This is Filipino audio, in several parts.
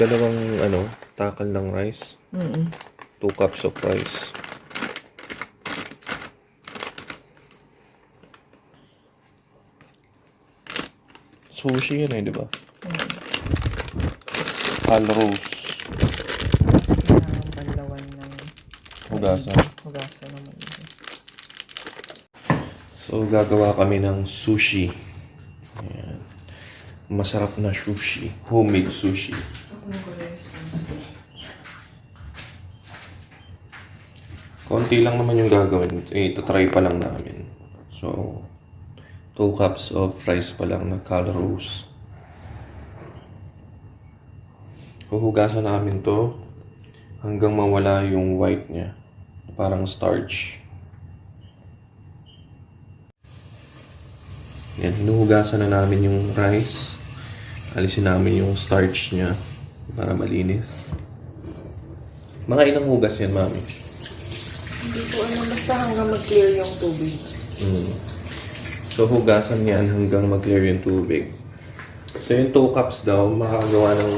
dalawang takal ng rice. 2 cups of rice. Sushi yun di ba? Calrose. Tapos kinakabalawan ng Hugasan. Hugasan naman. So, gagawa kami ng sushi. Ayan. Masarap na sushi. Homemade sushi. Konti lang naman yung gagawin. Ito-try pa lang namin. So, 2 cups of rice pa lang na calrose. Huhugasan namin to hanggang mawala yung white niya. Parang starch. Yan, hinuhugasan na namin yung rice. Alisin namin yung starch niya para malinis. Mga ilang hugas yan, Mami? Hindi ko alam, basta hanggang mag-clear yung tubig. So, hugasan yan hanggang mag-clear yung tubig. So, yung 2 cups daw, makagawa ng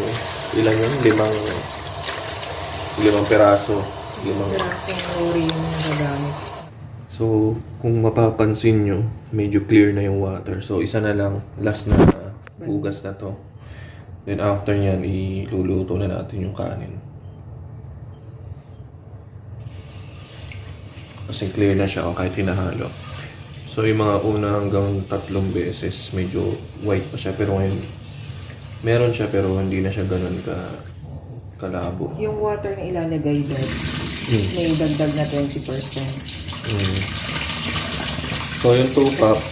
ilan yun? 5 piraso. 5 Pirasong nori yung nagagamit. So, kung mapapansin nyo, medyo clear na yung water. So, isa na lang, last na hugas na to. Then after nyan, iluluto na natin yung kanin. Kasi clear na siya kahit hinahalo. So, yung mga una hanggang 3 beses, medyo white pa siya. Pero ngayon, meron siya pero hindi na siya ganun kalabo. Yung water na ilalagay doon, may dagdag na 20%. So, yung 2 cups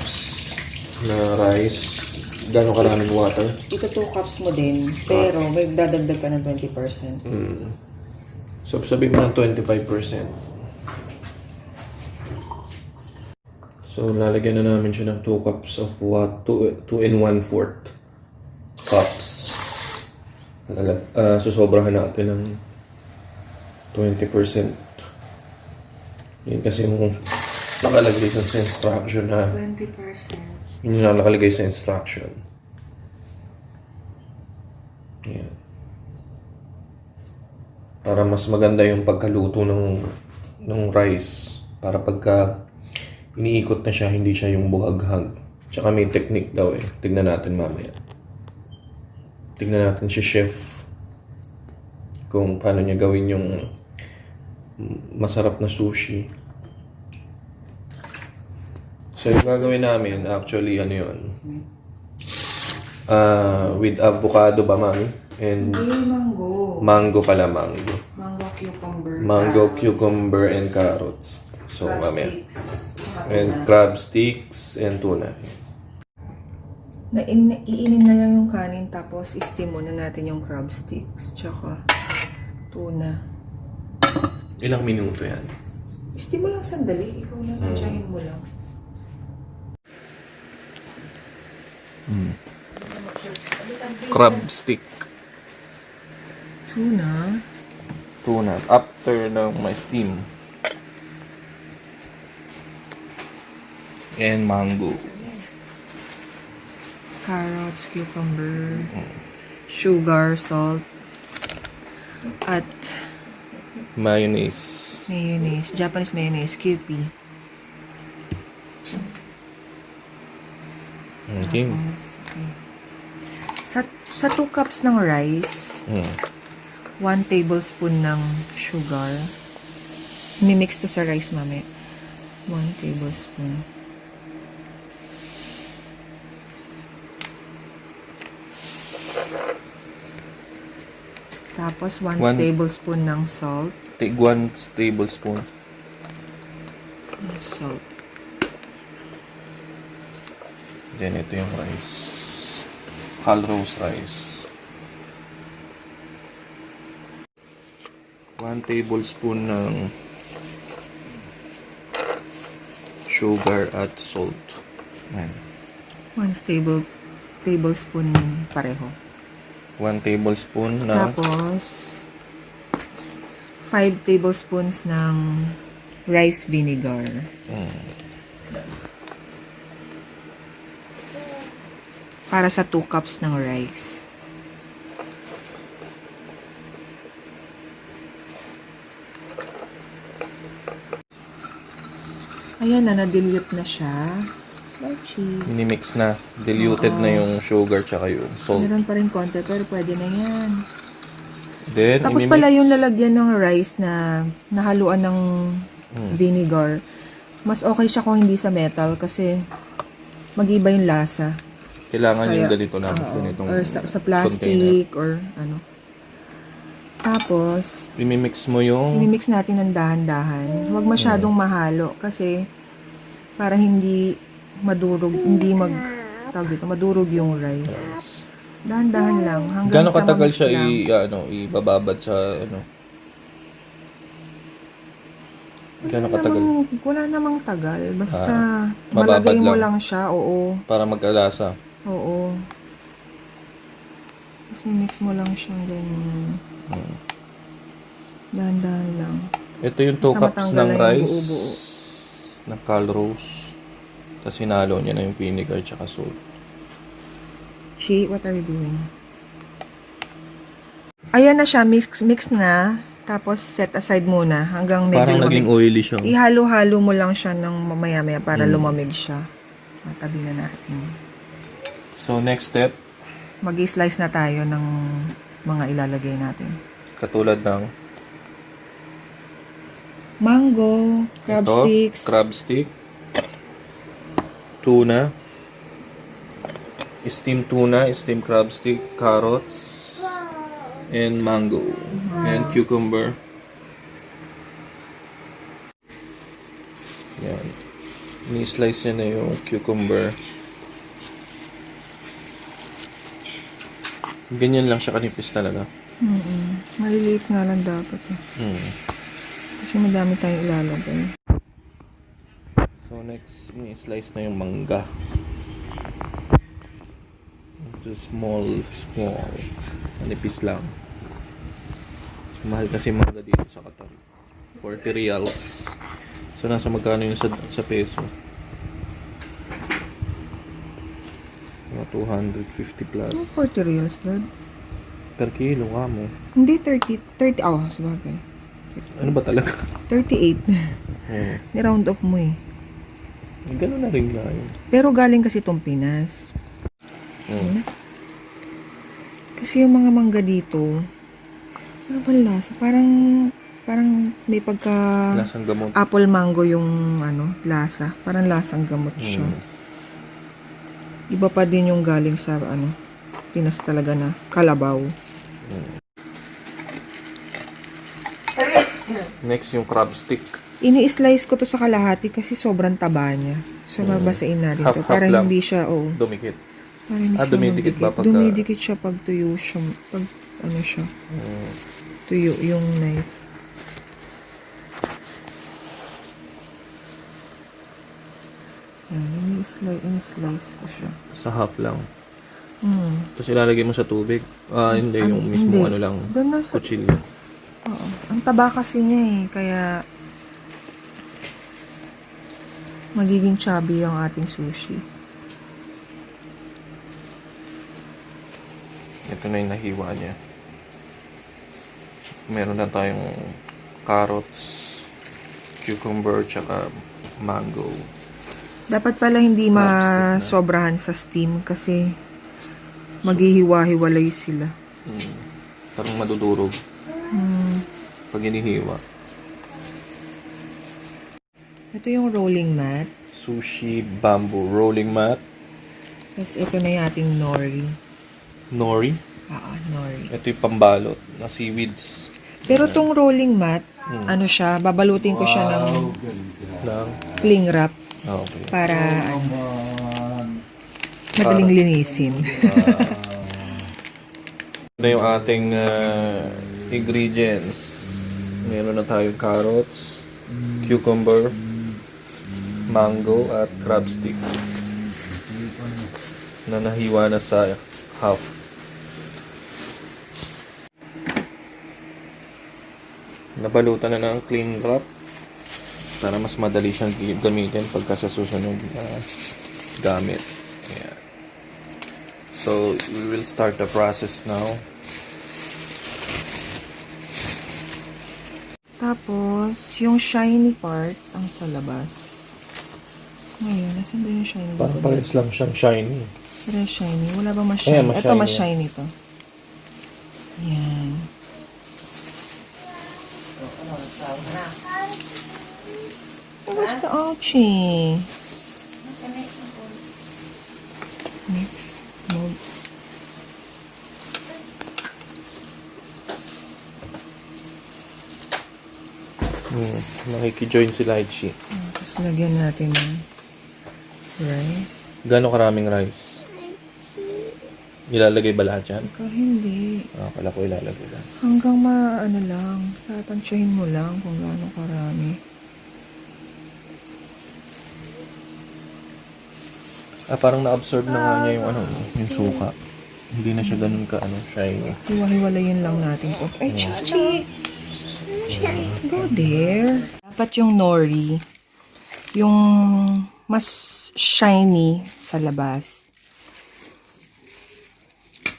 na rice, gano'ng karaming water? Ito 2 cups mo din, pero may dadagdag ka ng 20%. So, sabihin mo ng 25%. So, lalagyan na namin siya ng 2 cups of water, 2 and 1/4 cups. Susobrahan natin ng 20%. Yan kasi yung nakalagay sa instruction na 20%. yun yung nakalagay sa instruction. Yan. Para mas maganda yung pagkaluto ng rice. Para pagka iniikot na siya, hindi siya yung buhaghag. Tsaka may technique daw Tignan natin mamaya. Tignan natin si chef kung paano niya gawin yung masarap na sushi. So, yung gagawin namin, actually, with avocado ba, Mami? And mango. mango pala, mango. Mango, cucumber. Mango, cucumber, and carrots. So, crab mamaya. sticks. And crab sticks and tuna. Iinin na lang yung kanin, tapos i-steam muna natin yung crab sticks. Tsaka tuna. Ilang minuto yan? Steam mo lang sandali. Ikaw na tansyahin mo lang. Crab stick. Tuna. Tuna. After ng ma-steam. And mango. Carrots, cucumber, sugar, salt, at Mayonnaise. mayonnaise. Japanese mayonnaise, Kewpie. Okay. Tapos, okay. Sa 2 cups ng rice, 1 tablespoon ng sugar. Mimix to sa rice, mami. 1 tablespoon. Tapos, 1 tablespoon ng salt. 1 tablespoon. Salt. Then, ito yung rice. Calrose rice. 1 tablespoon ng sugar at salt. Ayan. 1 tablespoon pareho. 1 tablespoon na Tapos, 5 tablespoons ng rice vinegar. Para sa 2 cups ng rice. Ayan na, na-dilute na siya. Lychee. Minimix na. Diluted na yung sugar tsaka yung salt. Meron pa rin konti, pero pwede na yan. Then, Tapos pala yung lalagyan ng rice na nahaluan ng vinegar, mas okay siya kung hindi sa metal kasi mag-iba yung lasa. Kailangan yung ganito lang. Ganitong or sa plastic container. Or ano. Tapos, imimix mo yung... imimix natin ng dahan-dahan. Huwag masyadong mahalo kasi para hindi madurog, madurog yung rice. Dahan-dahan lang hanggang Gano'ng sa katagal mamix siya lang. ibababad sa Gano'ng katagal? Wala namang tagal. Basta mababad malagay mo lang. lang siya, oo. Para magkalasa. Oo. Tapos mix mo lang siyang ganyan. Dahan-dahan lang. Ito yung 2 Basta cups matanggal ng na yung rice buo-buo. na calrose. Tapos sinalo niya na yung vinegar tsaka salt. She, what are you doing? Ayan na siya, mix na. Tapos set aside muna hanggang medyo Parang naging oily siya. Ihalo-halo mo lang siya ng mamaya-maya para lumamig siya. Matabi na natin. So next step, Mag-i-slice na tayo ng mga ilalagay natin. katulad ng Mango, crab ito, sticks, crab stick, tuna, steamed tuna, steamed crab stick, carrots, and mango, and cucumber. Yan. Ni-slice niya na yung cucumber. Ganyan lang siya kanipis talaga. Maliliit nga lang dapat. Kasi madami tayong ilalagay. So next, ni-slice na yung mangga. Just small. Manipis lang. Mahal kasi mangga dito sa Qatar. 40 reals. So nasa magkano yun sa peso? Mga 250 plus. 40 reals, Dad. Per kilo ka mo. Hindi 30, sabagay. Ano ba talaga? 38. Ni-round off mo eh. Ganun na rin nga yun. Pero galing kasi itong Pinas. Kasi yung mga mangga dito, ano ba lasa? Parang may pagka Lasang gamot. apple mango yung lasa. Parang lasang gamot siya. Iba pa din yung galing sa Pinas talaga na kalabaw. Next yung crab stick. Ini-slice ko to sa kalahati kasi sobrang taba niya. So babasain natin to para lang. hindi siya Dumikit. para hindi siya dumidikit ba pagka... Dumidikit siya pag tuyo siya. Pag siya. Tuyo yung knife. Ini-slice ko siya. Sa half lang. Tapos ilalagay mo sa tubig. Hindi. Yung mismo hindi. lang. Doon na sa... Kutsilyo. Oo. Ang taba kasi niya eh. Kaya magiging chubby yung ating sushi. Ito na yung nahiwa niya. Meron na tayong carrots, cucumber, tsaka mango. Dapat pala hindi masobrahan sa steam kasi maghihiwa-hiwalay sila. Parang madudurog. Pag inihiwa. Ito yung rolling mat. Sushi bamboo rolling mat. Tapos ito na yung ating nori. Nori. Nori. Ito yung pambalot na seaweeds. Pero tong rolling mat, siya, babalutin ko siya ng cling wrap Okay. para madaling linisin. Ito na yung ating ingredients. Meron na tayong carrots, cucumber, mango, at crab stick na nahiwa na sa half. Nabalutan na ng cling wrap para mas madali siyang gamitin pagka sa susunod gamit. Ayan. So, we will start the process now. Tapos, yung shiny part ang sa labas. Ngayon, nasan ba yung shiny Parang dito? parehas lang siyang shiny. Parang shiny. Wala bang mas shiny? Ayan, mas Ito, mas shiny shiny to. Yan. Where's the Archie? Next mode. Makikijoin si Lychee. Tapos lagyan natin ng rice. Gano'ng karaming rice? Ilalagay ba lahat yan? Ikaw hindi. Akala ko ilalagay lang. Hanggang ano lang. Tatansyahin mo lang kung gaano karami. Parang na-absorb na nga niya yung yung suka. Hindi na siya ganun ka shiny. Hiwa-hiwalayin lang natin po. Ay, Chachi! Go there. Dapat yung nori, yung mas shiny sa labas.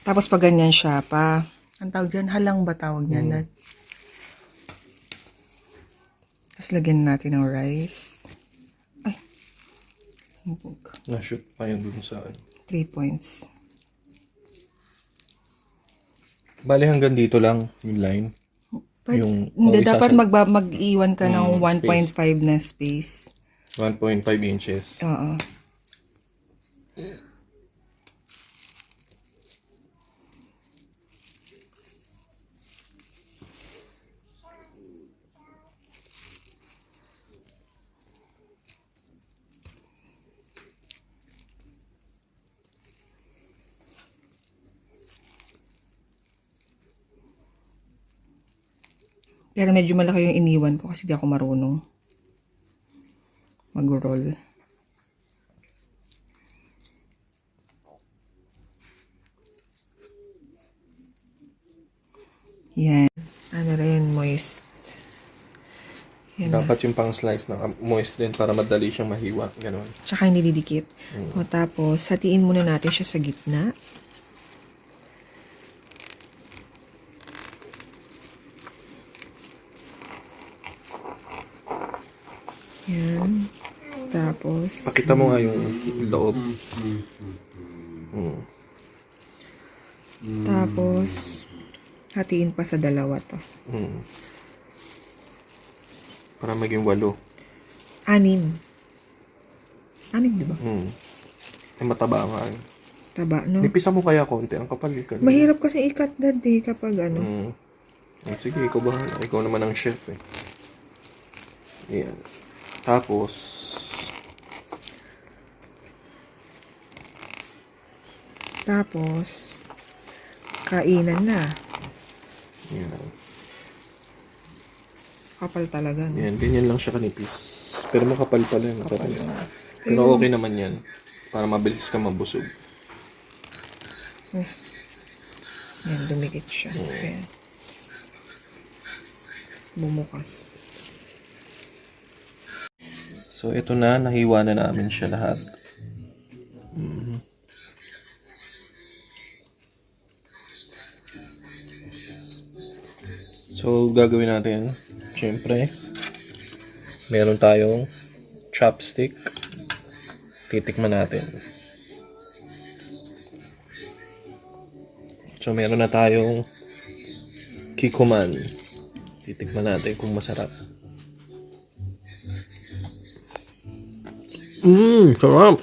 Tapos pag ganyan siya pa, ang tawag dyan, halang ba tawag niyan? Tapos lagyan natin ng rice. Ay. Na-shoot pa yun dun sa 3 points. Bali hanggang dito lang yung line. Hindi, dapat mag-iwan ka ng 1.5 na space. 1.5 inches. Oo. Pero medyo malaki yung iniwan ko kasi di ako marunong mag-roll. Yan. Ano rin, moist. Yan Dapat yung pang slice na moist din para madali siyang mahiwa. Ganon. Tsaka hindi didikit. O tapos, hatiin muna natin siya sa gitna. Yan. Tapos, Pakita mo nga yung loob. tapos, hatiin pa sa dalawa to. Para maging 8. 6. 6, di ba? Mataba nga. Taba, no? Nipisa mo kaya konti. Ang kapal ka. Mahirap kasi i-cut that day kapag Sige, ikaw bahala. Ikaw naman ang chef eh. Yan. Tapos, kainan na. Yan. Kapal talaga, no? Yan, ganyan lang siya kanipis. Pero makapal pala yun. Pero okay naman yan. Para mabilis ka mabusog. Yan, dumikit siya. Ayan. Bumukas. So, ito na. Nahiwa na namin siya lahat. So, gagawin natin. Siyempre, meron tayong chopstick. Titikman natin. So, meron na tayong kikuman. Titikman natin kung masarap. Sarap!